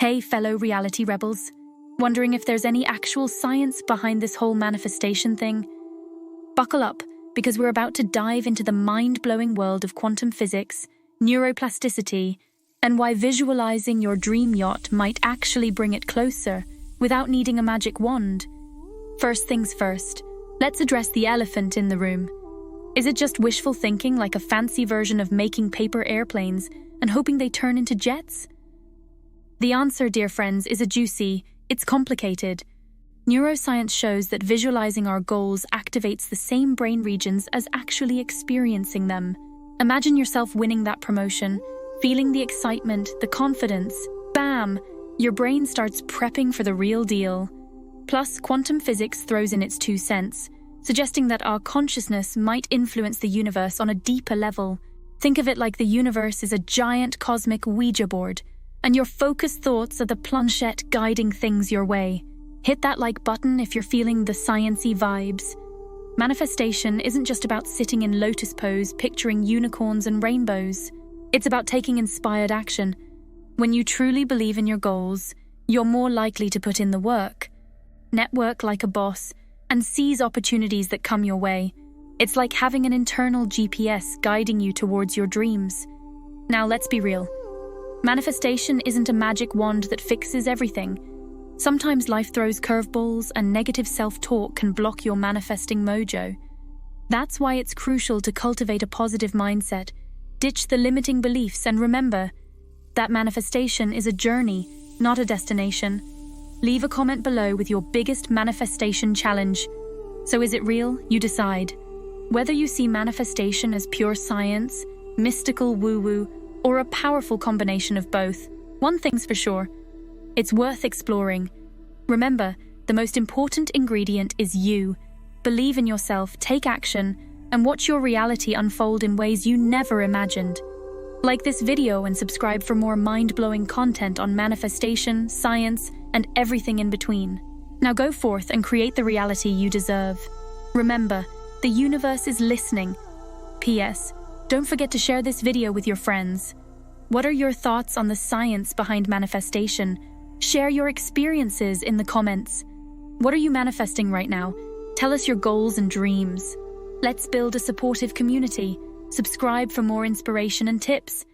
Hey, fellow reality rebels. Wondering if there's any actual science behind this whole manifestation thing? Buckle up, because we're about to dive into the mind-blowing world of quantum physics, neuroplasticity, and why visualizing your dream yacht might actually bring it closer without needing a magic wand. First things first, let's address the elephant in the room. Is it just wishful thinking, like a fancy version of making paper airplanes and hoping they turn into jets? The answer, dear friends, is a juicy, it's complicated. Neuroscience shows that visualizing our goals activates the same brain regions as actually experiencing them. Imagine yourself winning that promotion, feeling the excitement, the confidence. Bam! Your brain starts prepping for the real deal. Plus, quantum physics throws in its 2 cents, suggesting that our consciousness might influence the universe on a deeper level. Think of it like the universe is a giant cosmic Ouija board, and your focused thoughts are the planchette guiding things your way. Hit that like button if you're feeling the science-y vibes. Manifestation isn't just about sitting in lotus pose picturing unicorns and rainbows. It's about taking inspired action. When you truly believe in your goals, you're more likely to put in the work. Network like a boss, and seize opportunities that come your way. It's like having an internal GPS guiding you towards your dreams. Now let's be real. Manifestation isn't a magic wand that fixes everything. Sometimes life throws curveballs and negative self-talk can block your manifesting mojo. That's why it's crucial to cultivate a positive mindset, ditch the limiting beliefs, and remember that manifestation is a journey, not a destination. Leave a comment below with your biggest manifestation challenge. So is it real? You decide. Whether you see manifestation as pure science, mystical woo-woo, or a powerful combination of both, one thing's for sure: it's worth exploring. Remember, the most important ingredient is you. Believe in yourself, take action, and watch your reality unfold in ways you never imagined. Like this video and subscribe for more mind-blowing content on manifestation, science, and everything in between. Now go forth and create the reality you deserve. Remember, the universe is listening. P.S. Don't forget to share this video with your friends. What are your thoughts on the science behind manifestation? Share your experiences in the comments. What are you manifesting right now? Tell us your goals and dreams. Let's build a supportive community. Subscribe for more inspiration and tips.